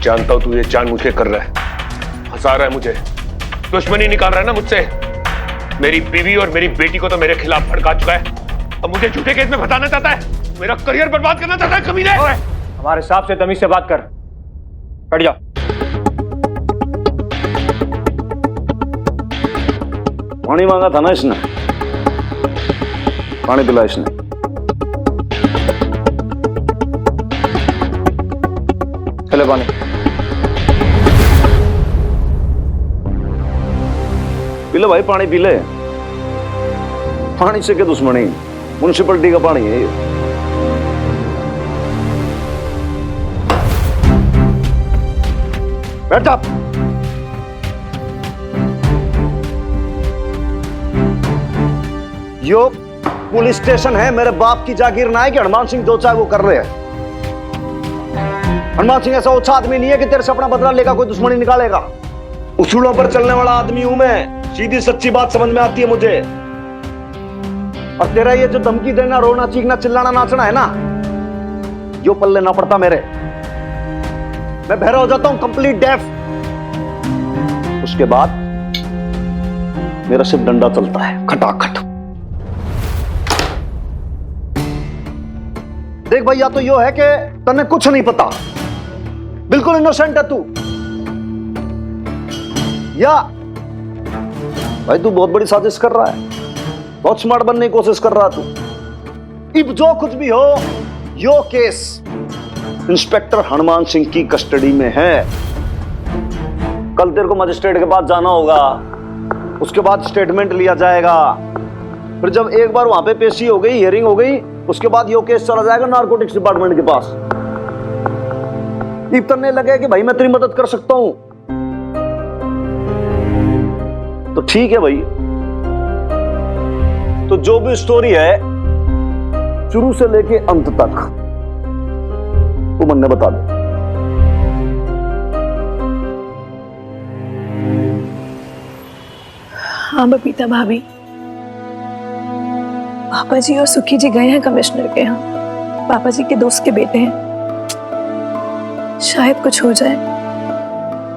जानता हूं तू ये जानबूझ के कर रहा है, हंसा रहा है मुझे, दुश्मनी निकाल रहा है ना मुझसे। मेरी बीवी और मेरी बेटी को तो मेरे खिलाफ भड़का चुका है, अब मुझे झूठे केस में फंसाना चाहता है, मेरा करियर बर्बाद करना चाहता है कमीने। हमारे साहब से तमीज से बात कर, हट जाओ। पानी मांगा था ना इसने, पानी पिला इसने। चले पानी। पी ले भाई, पानी पी ले। पानी से क्या दुश्मनी, म्युनिसिपलिटी का पानी है ये। बैठ जा। यो पुलिस स्टेशन है, मेरे बाप की जागीर ना है कि हनुमान सिंह जो चाहे वो कर रहे हैं। हनुमान सिंह ऐसा ओछा आदमी नहीं है कि तेरे से अपना बदला लेगा, कोई दुश्मनी निकालेगा। उसूलों पर चलने वाला आदमी हूं मैं, सीधी सच्ची बात समझ में आती है मुझे। और तेरा ये जो धमकी देना, रोना, चीखना, चिल्लाना, नाचना है ना, यो पल्ले ना पड़ता मेरे। मैं बहरा हो जाता हूं, कंप्लीट डेफ। उसके बाद मेरा सिर्फ डंडा चलता है, खटाखट। देख भाई, या तो यो है कि तन्ने कुछ नहीं पता, बिल्कुल इनोसेंट है तू, या भाई तू बहुत बड़ी साजिश कर रहा है, बहुत स्मार्ट बनने की कोशिश कर रहा है तू। अब जो कुछ भी हो, यो केस इंस्पेक्टर हनुमान सिंह की कस्टडी में है। कल तेरे को मजिस्ट्रेट के पास जाना होगा, उसके बाद स्टेटमेंट लिया जाएगा। फिर जब एक बार वहां पे पेशी हो गई, हियरिंग हो गई, उसके बाद यो केस चला जाएगा नारकोटिक्स डिपार्टमेंट के पास। इतने लगे कि भाई मैं तेरी मदद कर सकता हूं, तो ठीक है भाई। तो जो भी स्टोरी है शुरू से लेके अंत तक वो मन ने बता दे। हाँ बबीता भाभी, पापा जी और सुखी जी गए हैं कमिश्नर के यहाँ, पापा जी के दोस्त के बेटे हैं, शायद कुछ हो जाए।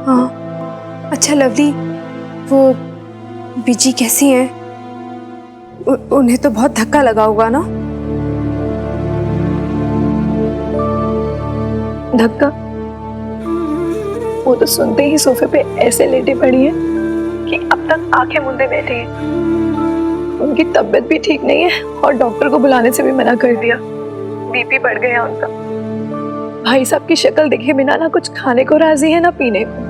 हाँ अच्छा लवली, वो बीजी कैसी हैं? उन्हें तो बहुत धक्का लगा होगा ना? धक्का? वो तो सुनते ही सोफे पे ऐसे लेटे पड़ी है कि अब तक आंखें मूंदे बैठे हैं। उनकी तबीयत भी ठीक नहीं है और डॉक्टर को बुलाने से भी मना कर दिया, बीपी बढ़ गया उनका। भाई साहब की शक्ल देखे बिना ना कुछ खाने को राजी है ना पीने को।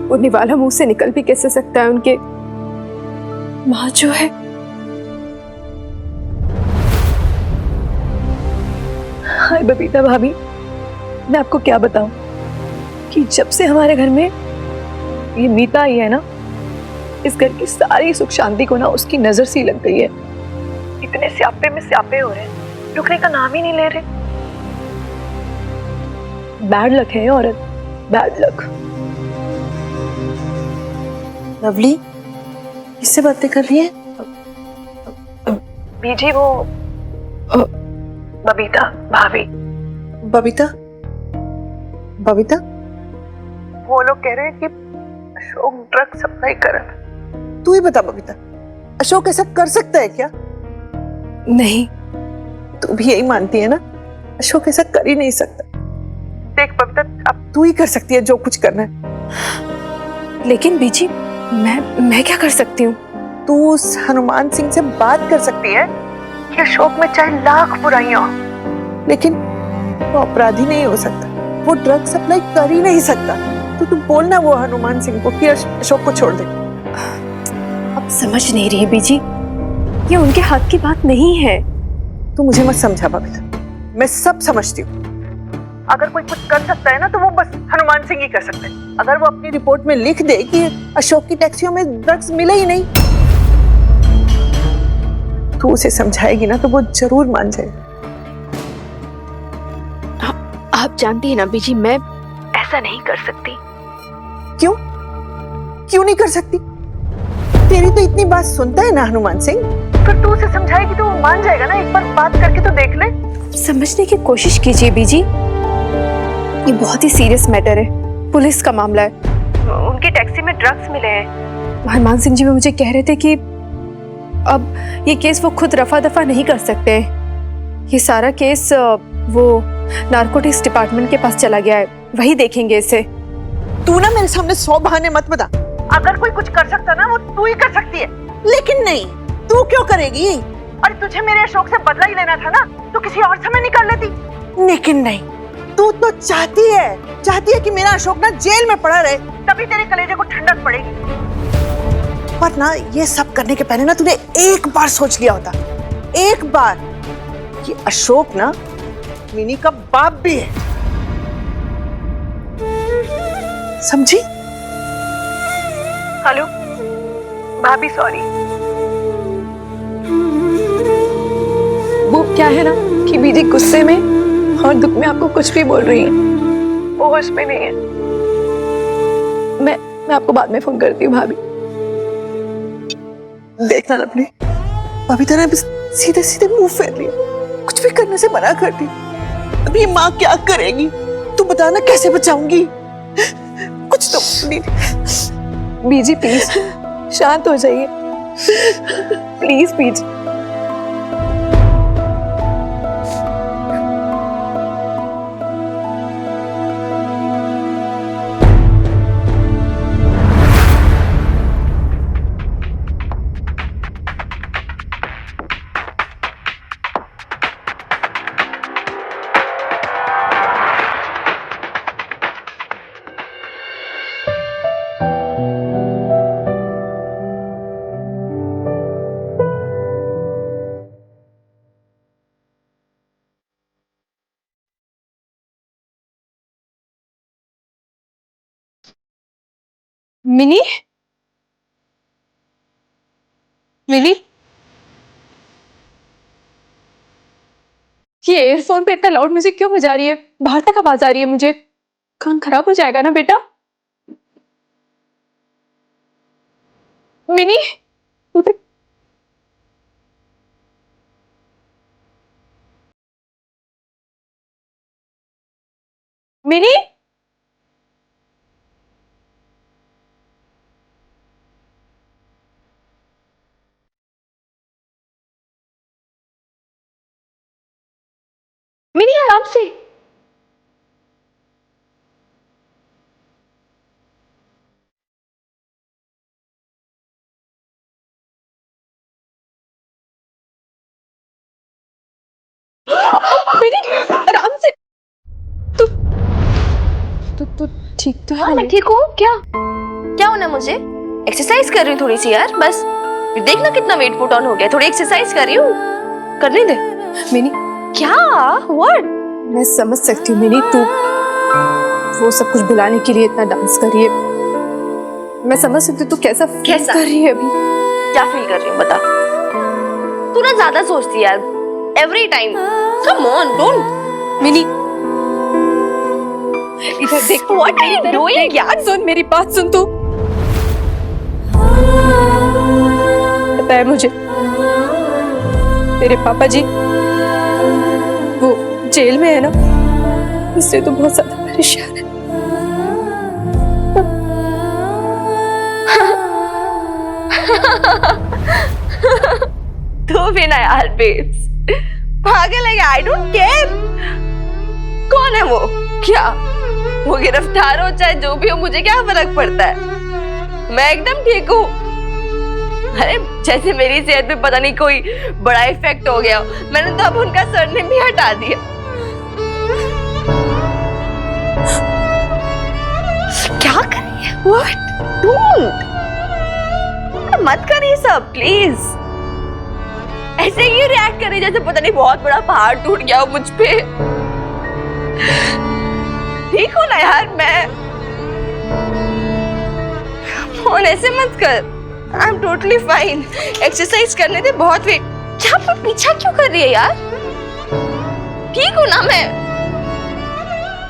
वो निवाला मुंह से निकल भी कैसे सकता है? उनके माँ जो है, हाय बबीता भाभी, मैं आपको क्या बताऊं कि जब से हमारे घर में ये मीता आई है ना, इस घर की सारी सुख शांति को ना उसकी नजर सी लग गई है। इतने स्यापे में स्यापे हो रहे हैं, रुकने का नाम ही नहीं ले रहे। बैड लक है औरत, बैड लक। लवली किससे बातें कर रही है? बीजी वो बबीता भाभी। बबीता? बबीता? वो लोग कह रहे हैं कि अशोक ड्रग सप्लाई कर रहा है। तू ही बता बबीता, अशोक ऐसा कर सकता है क्या? नहीं, तू भी यही मानती है ना? अशोक ऐसा कर ही नहीं सकता। देख बबीता, अब तू ही कर सकती है जो कुछ करना है। लेकिन बीजी, मैं क्या कर सकती हूँ? तू उस हनुमान सिंह से बात कर सकती है कि अशोक में चाहे लाख बुराइयां हो, लेकिन वो अपराधी नहीं हो सकता, वो ड्रग सप्लाई कर ही नहीं सकता। तो तू बोलना वो हनुमान सिंह को कि अशोक को छोड़ दे। अब समझ नहीं रही बीजी, ये उनके हाथ की बात नहीं है। तू मुझे मत समझा बबीता, मैं सब समझती हूँ। अगर कोई कुछ कर सकता है ना तो वो बस हनुमान सिंह ही कर सकते हैं। अगर वो अपनी रिपोर्ट में लिख दे कि अशोक की टैक्सियों में ड्रग्स मिले ही नहीं, तू उसे समझाएगी ना तो वो जरूर मान जाएगी। आप जानती है ना बीजी, मैं ऐसा नहीं कर सकती। क्यों? क्यों नहीं कर सकती? तेरी तो इतनी बात सुनता है ना हनुमान सिंह। फिर तू उसे समझाएगी तो वो मान जाएगा ना, एक बार बात करके तो देख ले। समझने की कोशिश कीजिए बीजी, ये बहुत ही सीरियस मैटर है, पुलिस का मामला है। उनकी टैक्सी में ड्रग्स मिले हैं। हनुमान सिंह जी भी मुझे कह रहे थे कि अब ये केस वो खुद रफा दफा नहीं कर सकते, ये सारा केस वो नारकोटिक्स डिपार्टमेंट के पास चला गया है, वही देखेंगे इसे। तू ना मेरे सामने 100 बहाने मत बता। अगर कोई कुछ कर सकता ना वो तू ही कर सकती है, लेकिन नहीं, तू क्यों करेगी? अरे तुझे मेरे अशोक से बदला ही लेना था ना, तो किसी और समय निकाल लेती। लेकिन नहीं, तू तो चाहती है कि मेरा अशोक ना जेल में पड़ा रहे, तभी तेरे कलेजे को ठंडक पड़ेगी। पर ना ये सब करने के पहले ना तूने एक बार सोच लिया होता, एक बार, कि अशोक ना मिनी का बाप भी है, समझी? हेलो भाभी, सॉरी। वो क्या है ना कि बीजी गुस्से में और दुख में आपको कुछ भी बोल रही है, वो होश में नहीं है। मैं आपको बाद में फोन करती हूँ भाभी। देखना ना अपने भाभी तरह सीधे सीधे मुंह फेर लिया, कुछ भी करने से मना कर दी। अब ये माँ क्या करेगी? तू बताना, कैसे बचाऊंगी? कुछ तो बीजी प्लीज शांत हो जाइए, प्लीज बीजी। मिनी, मिनी, ये एयरफोन पे इतना लाउड म्यूजिक क्यों बजा रही है? बाहर तक आवाज आ रही है, मुझे कान खराब हो जाएगा ना बेटा। मिनी, मिनी, मिनी आराम से। मिनी आराम से। तू ठीक तो है? मैं ठीक हूँ। क्या होना मुझे? एक्सरसाइज कर रही हूँ थोड़ी सी यार, बस देखना कितना वेट पुट ऑन हो गया। थोड़ी एक्सरसाइज कर रही हूँ, करने दे। मिनी क्या? व्हाट? मैं समझ सकती हूँ मिनी, तू वो सब कुछ भुलाने के लिए इतना डांस कर रही है, मैं समझ सकती हूँ तू कैसा फील कर रही है अभी। क्या फील कर रही हूँ बता। तू ना ज्यादा सोचती है यार, every time. Come on, don't. Mini इधर देख। व्हाट आर यू डूइंग यार? सुन मेरी बात, सुन तू। पता है मुझे, तेरे पापा जी वो जेल में है ना, इससे तो बहुत ज्यादा परेशान है। तू भी ना यार बेब्स, पागल है। आई डोंट केयर कौन है वो, क्या वो गिरफ्तार हो चाहे जो भी हो, मुझे क्या फर्क पड़ता है। मैं एकदम ठीक हूँ। अरे जैसे मेरी सेहत पे पता नहीं कोई बड़ा इफेक्ट हो गया, मैंने तो अब उनका सरनेम भी हटा दिया। क्या कर रही है? What? Don't! मत करिए सब प्लीज। ऐसे ही रिएक्ट करिए जैसे पता नहीं बहुत बड़ा पहाड़ टूट गया हो मुझ पे। ठीक हूँ ना यार मैं। फोन ऐसे मत कर। आई एम टोटली फाइन। एक्सरसाइज करने दे, बहुत वेट। क्या पर पीछा क्यों कर रही है यार? ठीक हूँ ना मैं।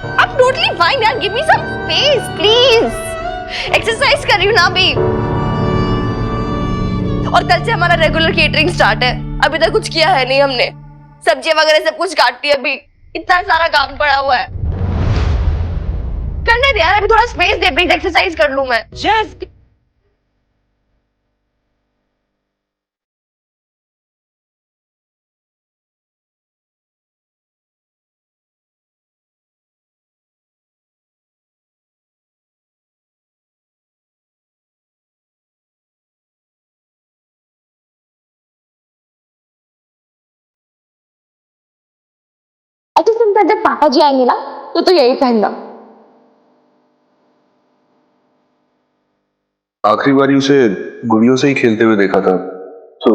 आई एम टोटली फाइन यार, give me some space please. Exercise कर रही हूँ ना अभी। और कल से हमारा रेगुलर केटरिंग स्टार्ट है। अभी तक कुछ किया है नहीं हमने, सब्जियां वगैरह सब कुछ काटती है, अभी इतना सारा काम पड़ा हुआ है। करने दे यार, अभी थोड़ा स्पेस दे, प्लीज एक्सरसाइज कर लूं मैं। जस्ट अच्छा सुनता, जब पापा जी आएंगे ना तो यही पहनना। आखिरी बारी उसे गुड़ियों से ही खेलते हुए देखा था, तो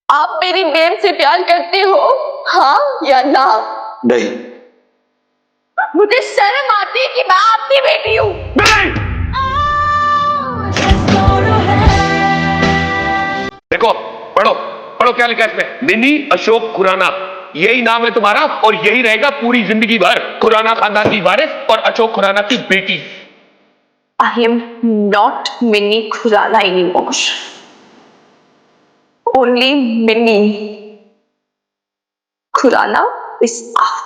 आप मेरी बेन से प्यार करते हो, हाँ या ना? नहीं। मुझे शर्म आती है कि मैं आपकी बेटी हूँ। देखो, पढ़ो पढ़ो क्या लिखा है इसमें। मिनी अशोक खुराना, यही नाम है तुम्हारा और यही रहेगा पूरी जिंदगी भर। खुराना खानदान की वारिस और अशोक खुराना की बेटी। I am not Minnie Khurana anymore. Only Minnie Khurana is out.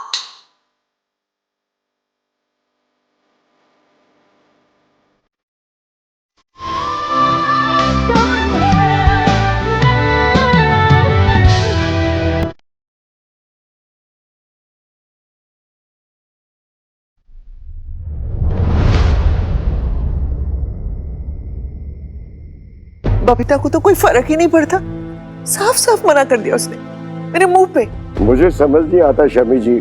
Babita को तो कोई फर्क ही नहीं पड़ता, साफ साफ मना कर दिया उसने मेरे मुंह पे। मुझे समझ नहीं आता शमी जी,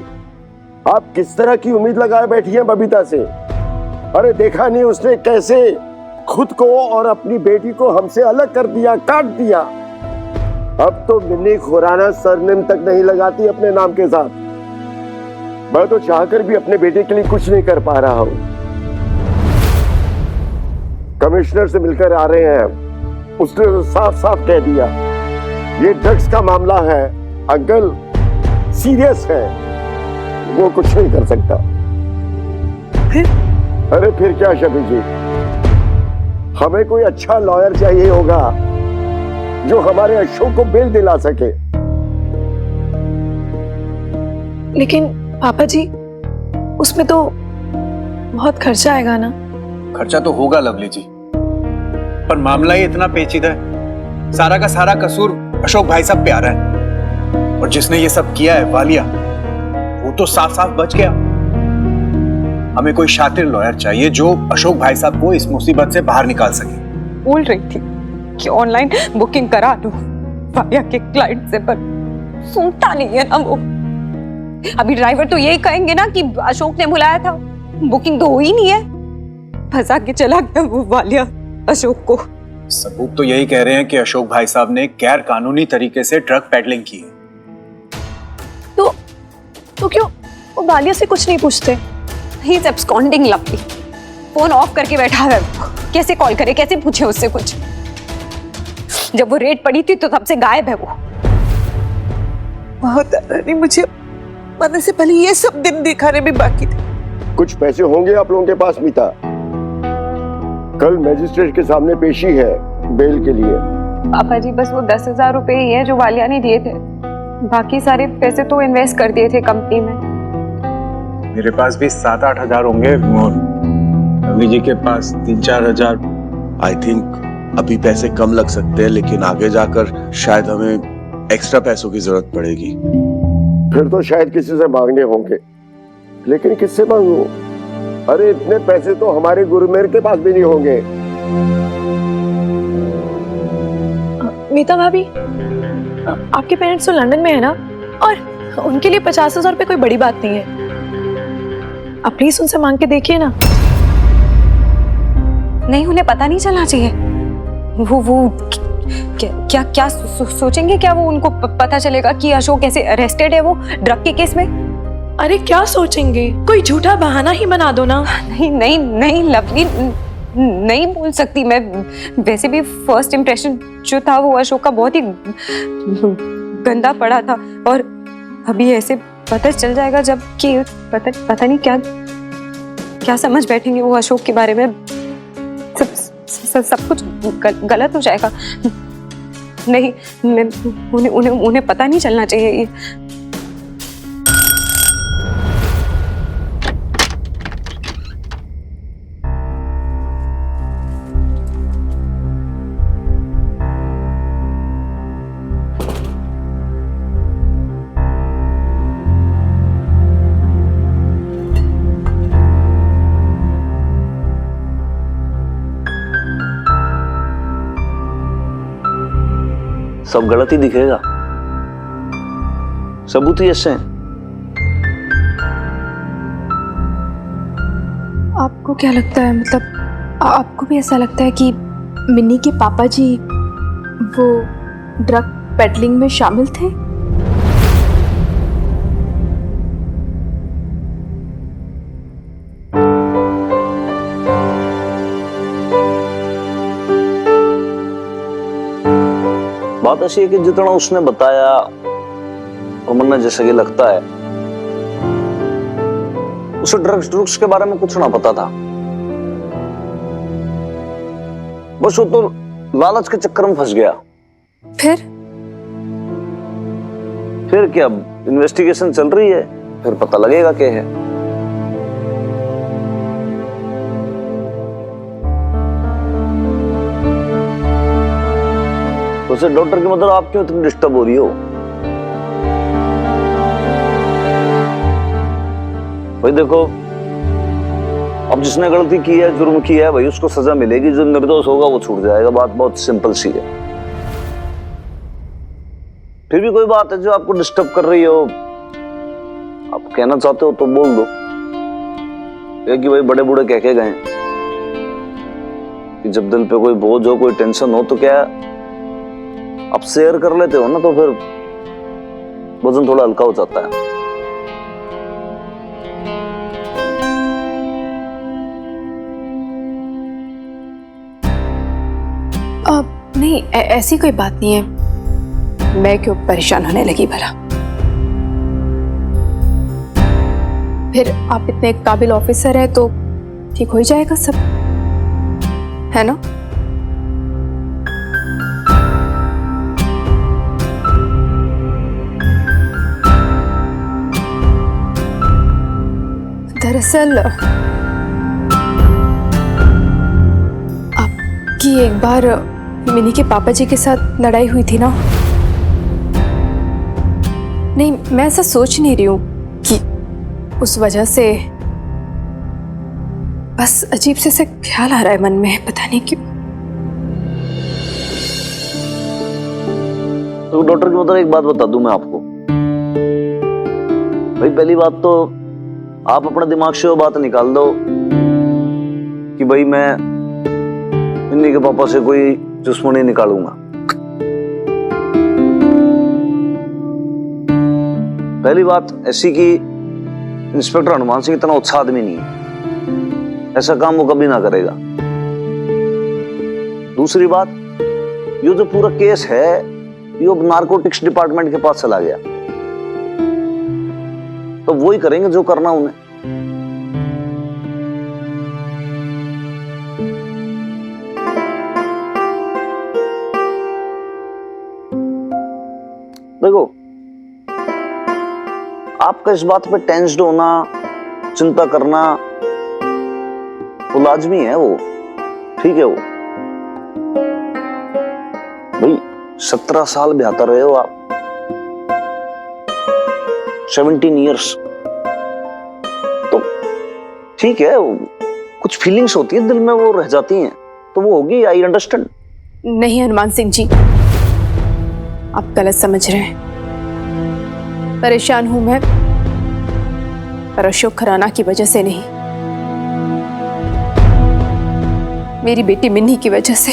आप किस तरह की उम्मीद लगाए बैठी हैं बबीता से। अरे देखा नहीं उसने कैसे खुद को और अपनी बेटी को हमसे अलग कर दिया, काट दिया। अब तो मिनी खुराना सरनेम तक नहीं लगाती अपने नाम के साथ। मैं तो चाहकर भी अपने बेटे के लिए कुछ नहीं कर पा रहा हूं। कमिश्नर से मिलकर आ रहे हैं, उसने तो साफ साफ कह दिया ये ड्रग्स का मामला है अंकल, सीरियस है, वो कुछ नहीं कर सकता। फिर? अरे फिर क्या शमी जी, हमें कोई अच्छा लॉयर चाहिए होगा जो हमारे अशोक को बेल दिला सके। लेकिन पापा जी, उसमें तो बहुत खर्चा आएगा ना। खर्चा तो होगा लवली जी, पर मामला ही इतना पेचीदा है। सारा का सारा कसूर अशोक भाई साहब पे आ रहा है, और जिसने ये सब किया है वालिया, वो तो साफ साफ बच गया। हमें कोई शातिर लॉयर चाहिए जो अशोक भाई साहब को इस मुसीबत से बाहर निकाल सके। बोल रही थी कि ऑनलाइन बुकिंग करा दो वालिया के क्लाइंट से, पर सुनता नहीं है ना वो। अभी ड्राइवर तो यही कहेंगे ना कि अशोक ने बुलाया था, बुकिंग तो हुई नहीं है, फंसा के चला गया वो वालिया अशोक को। सबूत तो यही कह रहे हैं कि अशोक भाई साहब ने गैर कानूनी तरीके से ड्रग पेडलिंग की है। तो क्यों वो वालिया से कुछ नहीं पूछते? He is absconding lovely. Phone of करके बैठा है, कैसे कॉल करे, कैसे पूछे उससे कुछ? जब वो रेड पड़ी थी तो तब से गायब है वो। बहुत नहीं, मुझे मरने से पहले ये सब दिन दिखाने भी बाकी थे। कुछ पैसे होंगे आप लोगों के पास मीता? कल मजिस्ट्रेट के सामने पेशी है बेल के लिए। पापा जी बस वो 10,000 रुपए ही है जो वालिया ने दिए थे, बाकी सारे पैसे तो इन्वेस्ट कर दिए थे कंपनी में। मेरे पास भी 7-8 हजार होंगे, लवली जी के पास 3-4 हजार। आई थिंक अभी पैसे कम लग सकते हैं, लेकिन आगे जाकर शायद हमें एक्स्ट्रा पैसों की जरूरत पड़ेगी। फिर तो शायद किसी से मांगने होंगे, लेकिन किससे मांगू? अरे इतने पैसे तो हमारे गुरुमेर के पास भी नहीं होंगे। मीता भाभी, आपके पेरेंट्स तो लंदन में है ना, और उनके लिए 50,000 रुपए कोई बड़ी बात नहीं है। आप प्लीज उनसे मांग के देखिए ना। नहीं, उन्हें पता नहीं चलना चाहिए। वो क्या सोचेंगे? क्या वो उनको पता चलेगा कि अशोक ऐसे अरेस्टेड है वो ड्रग के केस में? अरे क्या सोचेंगे, कोई झूठा बहाना ही बना दो ना। नहीं नहीं नहीं लवली, नहीं बोल सकती मैं। वैसे भी फर्स्ट इम्प्रेशन जो था वो अशोक का बहुत ही गंदा पड़ा था, और अभी ऐसे पता चल जाएगा जब कि पता नहीं क्या समझ बैठेंगे वो अशोक के बारे में। सब कुछ गलत हो जाएगा। नहीं, मैं उन्हें पता नहीं चलना चाहिए ये। सब गलत ही दिखेगा, सबूत ही ऐसे हैं। आपको क्या लगता है, मतलब आपको भी ऐसा लगता है कि मिन्नी के पापा जी वो ड्रग पेडलिंग में शामिल थे? बात ऐसी है कि जितना उसने बताया, अमरना जैसा कि लगता है, उसे ड्रग्स के बारे में कुछ ना पता था। बस वो तो लालच के चक्कर में फंस गया। फिर क्या, इन्वेस्टिगेशन चल रही है, फिर पता लगेगा क्या है। उसे डॉक्टर की मदद, आप क्यों इतनी डिस्टर्ब हो रही हो? भाई देखो, अब जिसने गलती की है, जुर्म किया है, भाई उसको सजा मिलेगी। जो निर्दोष होगा वो छूट जाएगा। बात बहुत सिंपल सी है। फिर भी कोई बात है जो आपको डिस्टर्ब कर रही हो, आप कहना चाहते हो तो बोल दो। ये कि भाई बड़े बूढ़े कह के गए कि जब दिल पे कोई बोझ हो, कोई टेंशन हो, तो क्या आप शेयर कर लेते हो ना, तो फिर वजन थोड़ा हल्का हो जाता है। नहीं, ऐसी कोई बात नहीं है। मैं क्यों परेशान होने लगी भला? फिर आप इतने काबिल ऑफिसर हैं तो ठीक हो ही जाएगा सब, है ना? दरअसल आपकी एक बार मिनी के पापा जी के साथ लड़ाई हुई थी ना? नहीं, मैं ऐसा सोच नहीं रही हूं कि उस वजह से, बस अजीब से ख्याल आ रहा है मन में, पता नहीं क्यों। तो डॉक्टर की मतलब एक बात बता दूं मैं आपको। भाई पहली बात तो आप अपने दिमाग से वो बात निकाल दो कि भाई मैं मिन्नी के पापा से कोई दुश्मनी निकालूंगा। पहली बात ऐसी कि इंस्पेक्टर हनुमान सिंह इतना अच्छा आदमी नहीं है, ऐसा काम वो कभी ना करेगा। दूसरी बात, ये जो पूरा केस है ये अब नारकोटिक्स डिपार्टमेंट के पास चला गया, तो वो ही करेंगे जो करना उन्हें। देखो, आपका इस बात पे टेंस्ड होना, चिंता करना वो लाजमी है, वो ठीक है। वो भाई 17 साल बेहतर रहे हो आप, 17 इयर्स, तो ठीक है। कुछ फीलिंग्स होती है दिल में, वो रह जाती हैं, तो वो होगी। I understand. नहीं हनुमान सिंह जी, आप गलत समझ रहे हैं। परेशान हूं मैं, पर अशोक खुराना की वजह से नहीं, मेरी बेटी मिन्नी की वजह से।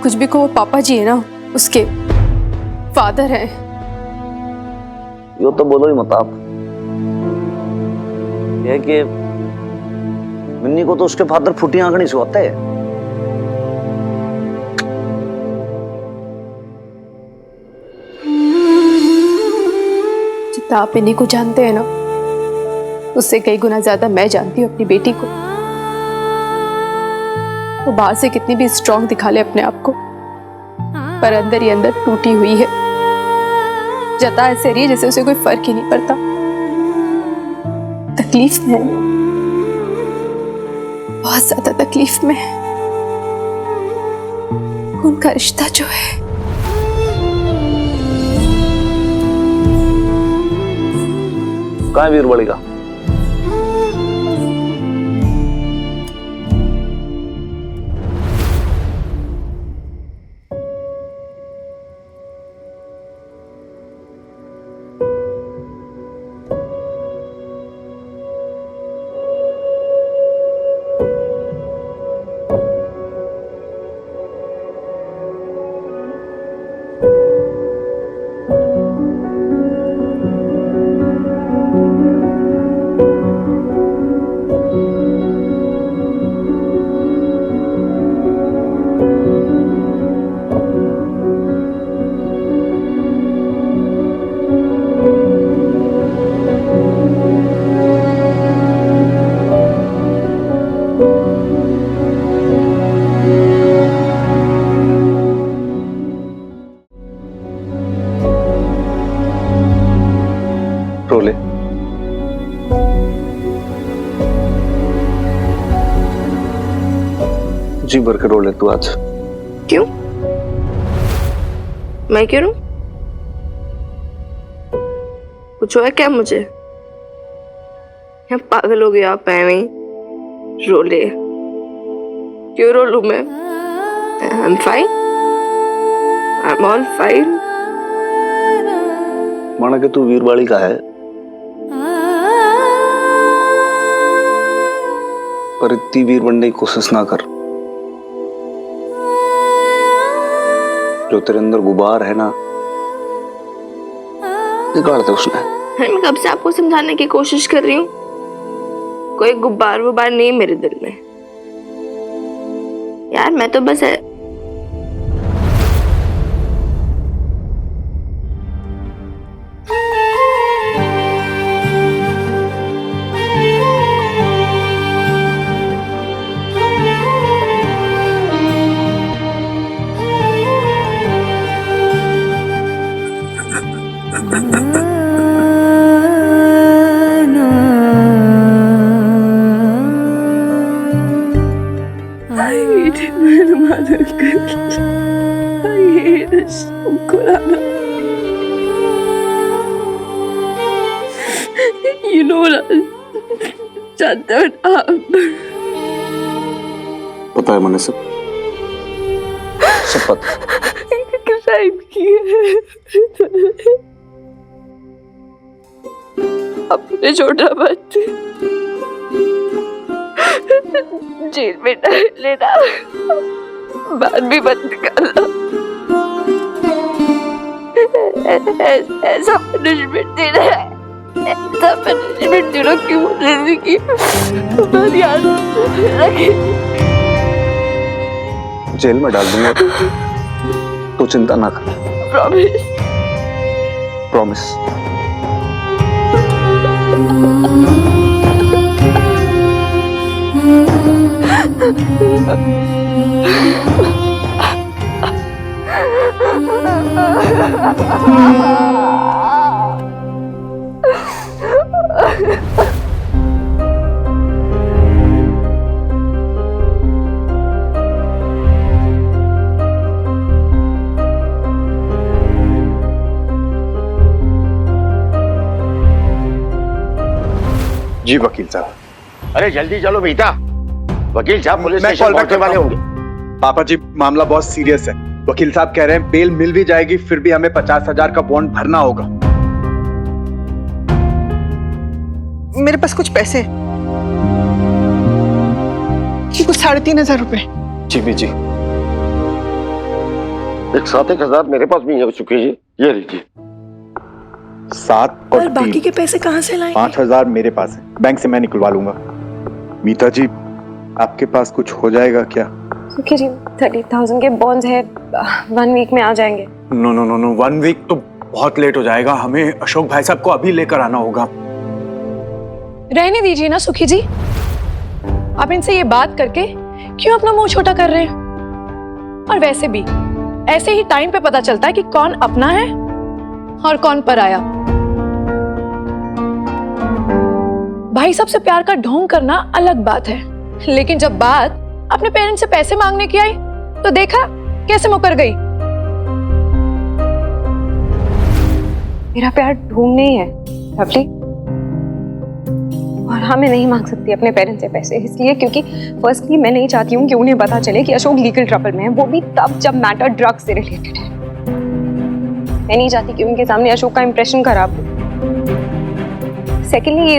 कुछ भी को वो पापा जी है ना, उसके फादर हैं। यो तो बोलो ही मत आप। यह कि मिन्नी को तो उसके फादर फुटी आंखनी से होते हैं। जितना आप मिन्नी को जानते हैं ना, उससे कई गुना ज्यादा मैं जानती हूँ अपनी बेटी को। वो बाहर से कितनी भी स्ट्रांग दिखा ले अपने आप को, पर अंदर ही अंदर टूटी हुई है। जता ऐसे रही है जैसे उसे कोई फर्क ही नहीं पड़ता। तकलीफ में है, बहुत ज्यादा तकलीफ में है। उनका रिश्ता जो है कहाँ है वीरबली का? रोले, जी भर के रो ले तू आज। क्यों? मैं क्यों रो? कुछ हुआ क्या मुझे? या पागल हो गया आप ऐਵੇਂ रो ले? क्यों रो लूं मैं? I'm fine. I'm all fine. माना कि तू वीरबाली का है, पर इतनी वीर बनने की कोशिश ना कर। जो तेरे अंदर गुबार है ना, निकाल दे उसने। मैं कब से आपको समझाने की कोशिश कर रही हूँ, कोई गुब्बार वुबार नहीं मेरे दिल में यार। मैं तो बस you know जानते हो आप, पता है मैंने सब पता। क्राइम किया अपने छोटा बच्चे जेल में डाल लेना, बात भी बंद करना, ऐसा पनिशमेंट देना है, ऐसा पनिशमेंट देना क्यों जिंदगी बात याद रखे। जेल में डाल दूंगा तो चिंता ना कर। प्रॉमिस? प्रॉमिस। जी वकील साहब। अरे जल्दी चलो बेटा, वकील साहब पुलिस स्टेशन पहुंचने वाले होंगे। पापा जी मामला बहुत सीरियस है। वकील साहब कह रहे हैं बेल मिल भी जाएगी फिर भी हमें 50,000 का बॉन्ड भरना होगा। मेरे पास कुछ पैसे, कुछ 3,500 रुपए। जी भी जी। 7,000 मेरे पास भी हो चुके जी, ये लीजिए। 7 और बाकी 3 के पैसे कहाँ से लाएंगे? 5,000 मेरे पास है, बैंक से मैं निकलवा लूंगा। मीता जी आपके पास कुछ हो जाएगा क्या? ओके जी, 30,000 के बॉन्ड्स है, 1 वीक में आ जाएंगे। No no no no, 1 week तो बहुत लेट हो जाएगा। हमें अशोक भाई साहब को अभी लेकर आना होगा। रहने दीजिए ना सुखी जी, आप इनसे ये बात करके क्यों अपना मुंह छोटा कर रहे हैं? और वैसे भी ऐसे ही टाइम पे पता चलता है कि कौन अपना है और कौन पराया। भाई साहब से प्यार का ढोंग करना अलग बात है, लेकिन जब बात अपने पेरेंट्स से पैसे मांगने की आई तो देखा कैसे मुकर गई। मेरा प्यार ढूंढ नहीं है लवली, और हाँ मैं नहीं मांग सकती अपने पेरेंट्स से पैसे, इसलिए क्योंकि फर्स्टली मैं नहीं चाहती हूँ कि उन्हें पता चले कि अशोक लीगल ट्रबल में है, वो भी तब जब मैटर ड्रग्स से रिलेटेड है। मैं नहीं चाहती कि उनके सामने अशोक का इंप्रेशन खराब हो। सेकेंडली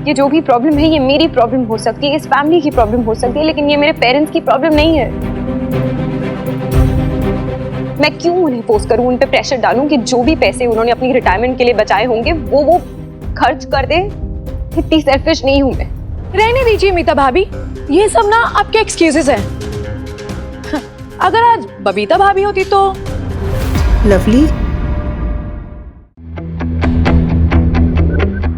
ये जो भी प्रॉब्लम है ये मेरी प्रॉब्लम हो सकती है, इस फैमिली की प्रॉब्लम हो सकती है, लेकिन ये मेरे पेरेंट्स की प्रॉब्लम नहीं है। मैं क्यों उन्हें फोर्स करूं, उन पे प्रेशर डालूं कि जो भी पैसे उन्होंने अपनी रिटायरमेंट के लिए बचाए होंगे वो खर्च कर दे। इतनी सेल्फिश नहीं हूं मैं। रहने दीजिए मीता भाभी, ये सब ना आपके एक्सक्यूजेस हैं। अगर आज बबीता भाभी होती तो। लवली,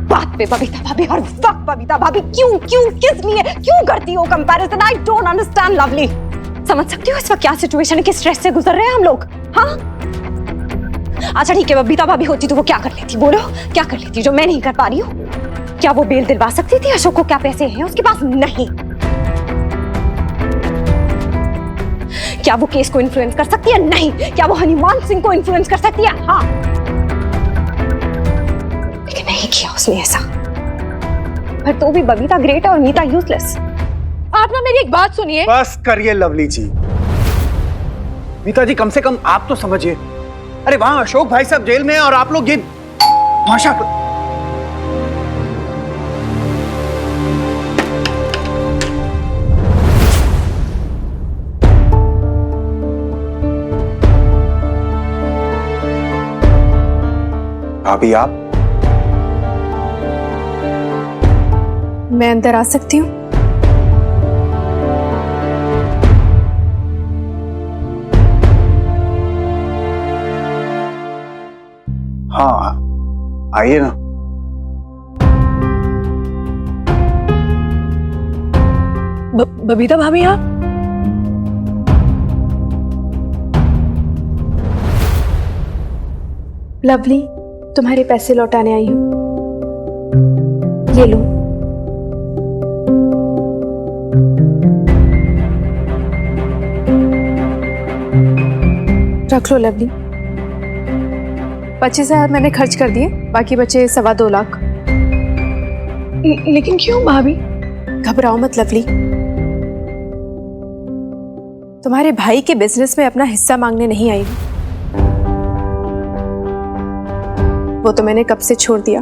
बात पे बबीता भाभी और वक्त बबीता भाभी, क्यों क्यों किस लिए क्यों करती हो comparison? I don't understand lovely. समझ सकती हो इस वक्त क्या सिचुएशन है, किस स्ट्रेस से गुजर रहे हैं हम लोग? हाँ अच्छा ठीक है, बबीता भाभी होती तो वो क्या कर लेती? बोलो क्या कर लेती जो मैं नहीं कर पा रही हूँ? क्या वो बेल दिलवा सकती थी अशोक को? क्या पैसे हैं उसके पास? नहीं। क्या वो केस को इन्फ्लुएंस कर सकती है? नहीं। क्या वो हनीमान सिंह को इन्फ्लुएंस कर सकती है? हाँ, लेकिन नहीं किया उसने ऐसा। पर तो भी बबीता ग्रेट है और मीता यूजलेस। आप ना मेरी एक बात सुनिए। बस करिए लवली जी। मीता जी कम से कम आप तो समझिए। अरे वहां अशोक भाई साहब जेल में है और आप लोग ये भाषा। भाभी आप, मैं अंदर आ सकती हूँ? हाँ आइए ना। बबीता भाभी आप? लवली, तुम्हारे पैसे लौटाने आई हूँ, ये लो। रख लो लवली। 25,000 मैंने खर्च कर दिए, बाकी बचे 2.25 लाख। लेकिन क्यों भाभी? घबराओ मत लवली, तुम्हारे भाई के बिजनेस में अपना हिस्सा मांगने नहीं आई हूं। वो तो मैंने कब से छोड़ दिया।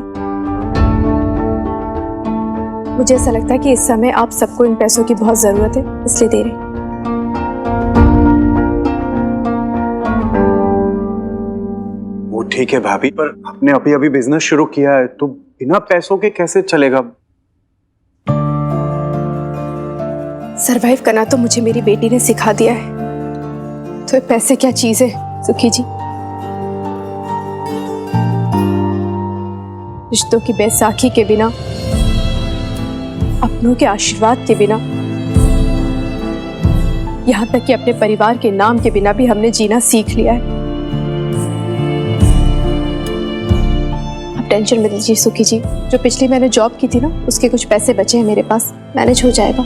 मुझे ऐसा लगता है कि इस समय आप सबको इन पैसों की बहुत जरूरत है, इसलिए दे रहे। वो ठीक है भाभी, पर आपने अभी अभी बिजनेस शुरू किया है तो बिना पैसों के कैसे चलेगा? सरवाइव करना तो मुझे मेरी बेटी ने सिखा दिया है, तो पैसे क्या चीज है सुखी जी? रिश्तों की बैसाखी के बिना, अपनों के आशीर्वाद के बिना, यहां तक कि अपने परिवार के नाम के बिना भी हमने जीना सीख लिया है। अब टेंशन मत लीजिए सुखी जी, जो पिछली मैंने जॉब की थी ना, उसके कुछ पैसे बचे हैं मेरे पास, मैनेज हो जाएगा।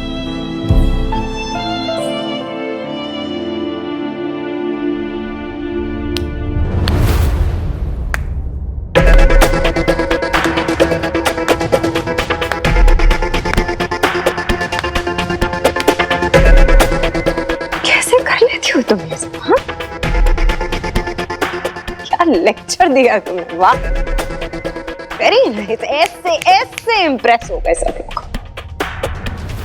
तुम ये सब, हाँ? क्या लेक्चर दिया तुमने, वाह, वेरी नाइस। ऐसे ऐसे इम्प्रेस हो गए सब लोग।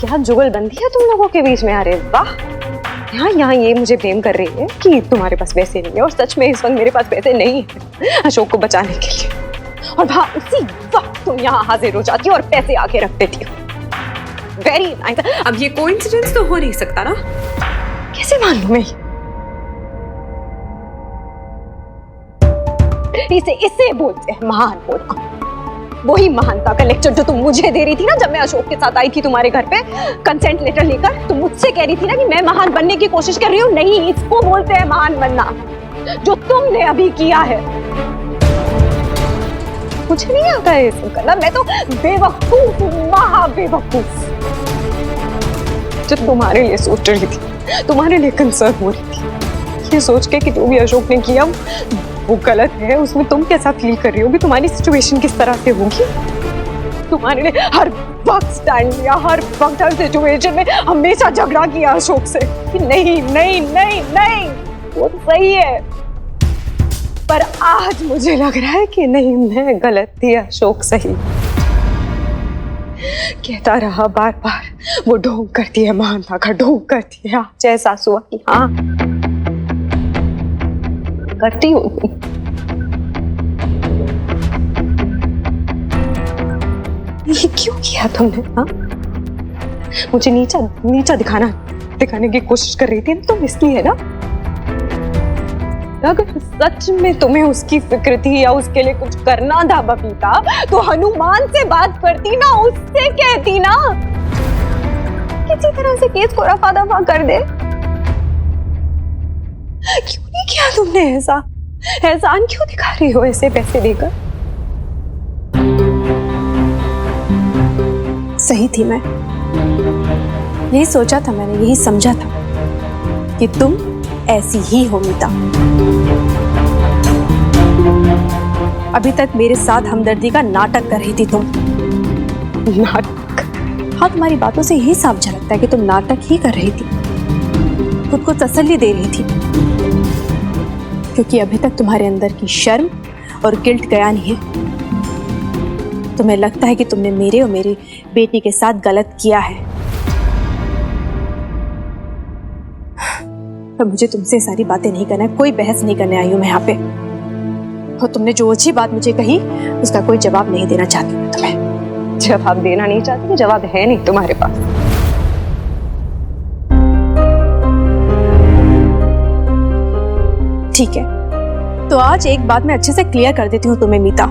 क्या जुगलबंदी है तुम लोगों के बीच में? अरे वाह। यहाँ ये मुझे ब्लेम कर रही है कि तुम्हारे पास पैसे नहीं है, और सच में इस वक्त मेरे पास पैसे नहीं है अशोक को बचाने के लिए, और वहां उसी वक्त तुम यहाँ हाजिर हो जाती हो और पैसे आके रख देती हो। Very nice. अब ये कोइंसिडेंस तो हो नहीं सकता ना? कैसे मान लूं मैं? इसे बोलते हैं महान होना। वही महानता का लेक्चर जो तुम मुझे दे रही थी ना जब मैं अशोक के साथ आई थी तुम्हारे घर पे कंसेंट लेटर लेकर। तुम मुझसे कह रही थी ना कि मैं महान बनने की कोशिश कर रही हूँ। नहीं, इसको बोलते हैं महान बनना, जो तुमने अभी किया है। मुझे नहीं आता है इसको करना। मैं तो बेवकूफ हूँ, महा बेवकूफ। जब तुम्हारे लिए सोच रही थी, तुम्हारे लिए कंसर्न हो रही थी, ये सोच के कि जो भी अशोक ने किया वो गलत है, उसमें तुम कैसा फील कर रही होगी, तुम्हारी सिचुएशन किस तरह से होगी। तुम्हारे लिए हर वक्त स्टैंड लिया, हर वक्त हर सिचुएशन में हमेशा झगड़ा किया अशोक से कि नहीं नहीं नहीं नहीं वो तो सही है। पर आज मुझे लग रहा है कि नहीं, मैं गलत थी, अशोक सही। कहता रहा बार बार वो ढोंग करती है, महानता का ढोंग करती है। आज एहसास हुआ कि हाँ करती हूँ। ये क्यों किया तुमने? हाँ, मुझे नीचा दिखाने की कोशिश कर रही थी तुम, इसलिए ना। अगर सच में तुम्हें उसकी फिक्र थी या उसके लिए कुछ करना था बबीता, तो हनुमान से बात करती ना, उससे कहती ना, किसी तरह से केस को रफा दफा कर दे। क्यों नहीं किया तुमने ऐसा? एहसान क्यों दिखा रही हो ऐसे पैसे देकर? सही थी मैं, यही सोचा था मैंने, यही समझा था कि तुम ऐसी ही हो मीता। अभी तक मेरे साथ हमदर्दी का नाटक कर रही थी तुम। नाटक? हाँ, तुम्हारी बातों से यही साफ झलकता है कि तुम नाटक ही कर रही थी, खुद को तसल्ली दे रही थी, क्योंकि अभी तक तुम्हारे अंदर की शर्म और गिल्ट गया नहीं है। तुम्हें लगता है कि तुमने मेरे और मेरी बेटी के साथ गलत किया है। पर मुझे तुमसे सारी बातें नहीं करना है, कोई बहस नहीं करने आई हूं मैं यहाँ पे। और तुमने जो अच्छी बात मुझे कही उसका कोई जवाब नहीं देना चाहती मैं तुम्हें। जवाब देना नहीं चाहती? जवाब है नहीं तुम्हारे पास। ठीक है, तो आज एक बात मैं अच्छे से क्लियर कर देती हूँ तुम्हें मीता।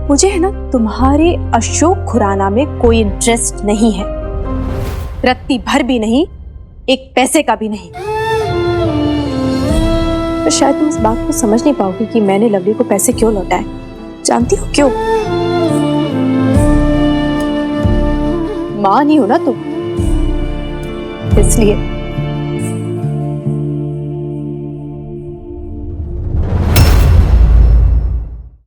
मुझे है ना तुम्हारे अशोक खुराना में कोई इंटरेस्ट नहीं है, रत्ती भर भी नहीं, एक पैसे का भी नहीं। तो शायद तुम इस बात को समझ नहीं पाओगी कि मैंने लवली को पैसे क्यों लौटाए। जानती हो क्यों? मां नहीं हो ना तुम, इसलिए।